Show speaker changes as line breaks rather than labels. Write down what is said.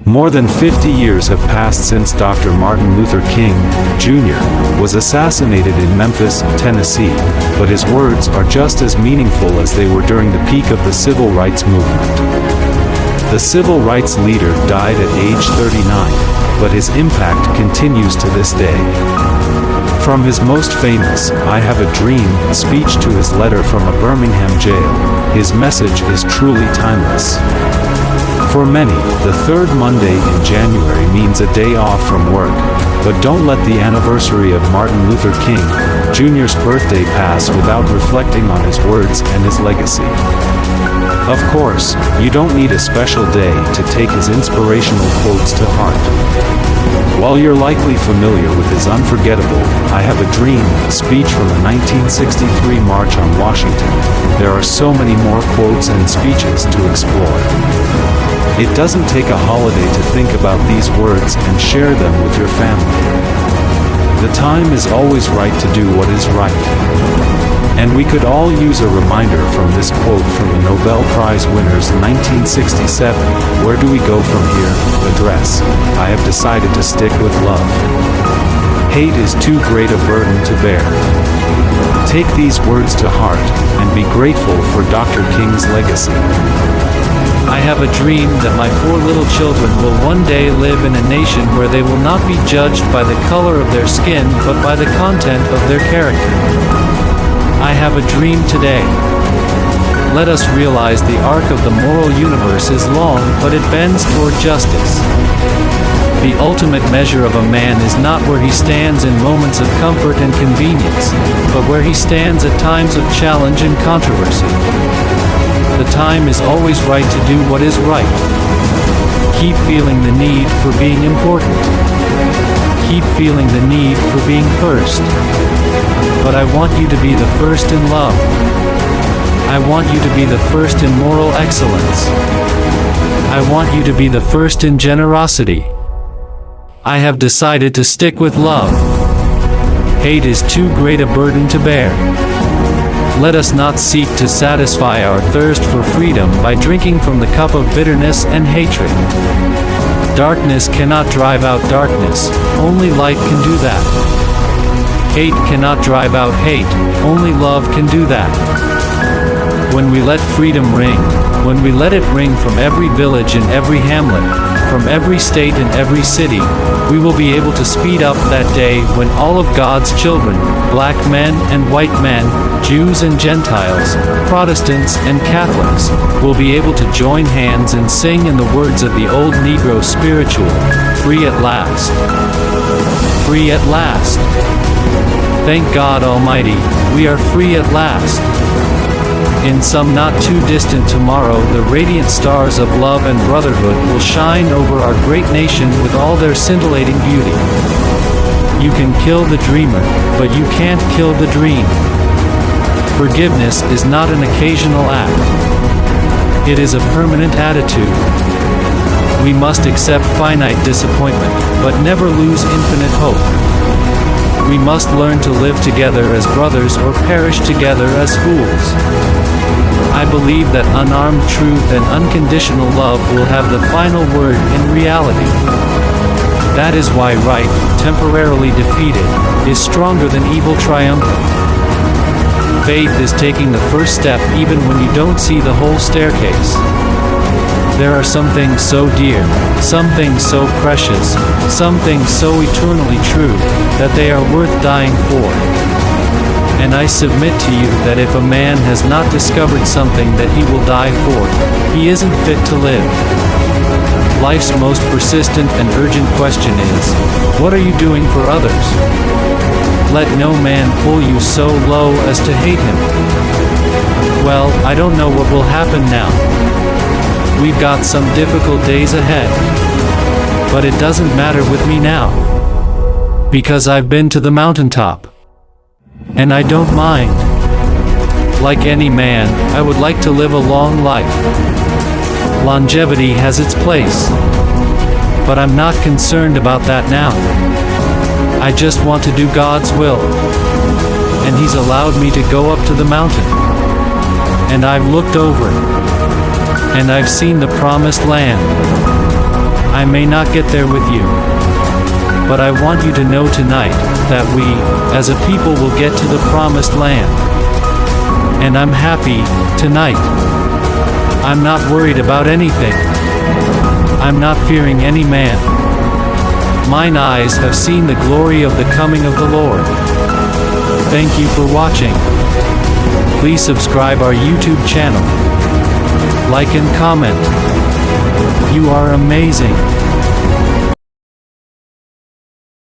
More than 50 years have passed since Dr. Martin Luther King, Jr. was assassinated in Memphis, Tennessee, but his words are just as meaningful as they were during the peak of the civil rights movement. The civil rights leader died at age 39, but his impact continues to this day. From his most famous, "I Have a Dream" speech to his letter from a Birmingham jail, his message is truly timeless. For many, the third Monday in January means a day off from work, but don't let the anniversary of Martin Luther King, Jr.'s birthday pass without reflecting on his words and his legacy. Of course, you don't need a special day to take his inspirational quotes to heart. While you're likely familiar with his unforgettable "I Have a Dream" speech from the 1963 March on Washington, there are so many more quotes and speeches to explore. It doesn't take a holiday to think about these words and share them with your family. The time is always right to do what is right. And we could all use a reminder from this quote from the Nobel Prize winner's 1967 "Where do we go from here?" address: "I have decided to stick with love. Hate is too great a burden to bear." Take these words to heart and be grateful for Dr. King's legacy.
I have a dream that my 4 little children will one day live in a nation where they will not be judged by the color of their skin but by the content of their character. I have a dream today. Let us realize the arc of the moral universe is long, but it bends toward justice. The ultimate measure of a man is not where he stands in moments of comfort and convenience, but where he stands at times of challenge and controversy. The time is always right to do what is right. Keep feeling the need for being important. Keep feeling the need for being first. But I want you to be the first in love. I want you to be the first in moral excellence. I want you to be the first in generosity. I have decided to stick with love. Hate is too great a burden to bear. Let us not seek to satisfy our thirst for freedom by drinking from the cup of bitterness and hatred. Darkness cannot drive out darkness, only light can do that. Hate cannot drive out hate, only love can do that. When we let freedom ring, when we let it ring from every village and every hamlet, from every state and every city, we will be able to speed up that day when all of God's children, black men and white men, Jews and Gentiles, Protestants and Catholics, will be able to join hands and sing in the words of the old Negro spiritual, "Free at last. Free at last. Thank God Almighty, we are free at last." In some not too distant tomorrow, the radiant stars of love and brotherhood will shine over our great nation with all their scintillating beauty. You can kill the dreamer, but you can't kill the dream. Forgiveness is not an occasional act. It is a permanent attitude. We must accept finite disappointment, but never lose infinite hope. We must learn to live together as brothers or perish together as fools. I believe that unarmed truth and unconditional love will have the final word in reality. That is why right, temporarily defeated, is stronger than evil triumphant. Faith is taking the first step even when you don't see the whole staircase. There are some things so dear, some things so precious, some things so eternally true, that they are worth dying for. And I submit to you that if a man has not discovered something that he will die for, he isn't fit to live. Life's most persistent and urgent question is, what are you doing for others? Let no man pull you so low as to hate him. Well, I don't know what will happen now. We've got some difficult days ahead. But it doesn't matter with me now. Because I've been to the mountaintop. And I don't mind. Like any man, I would like to live a long life. Longevity has its place. But I'm not concerned about that now. I just want to do God's will. And He's allowed me to go up to the mountain. And I've looked over it. And I've seen the promised land. I may not get there with you, but I want you to know tonight that we, as a people, will get to the promised land. And I'm happy tonight. I'm not worried about anything. I'm not fearing any man. Mine eyes have seen the glory of the coming of the Lord. Thank you for watching. Please subscribe our YouTube channel. Like and comment. You are amazing.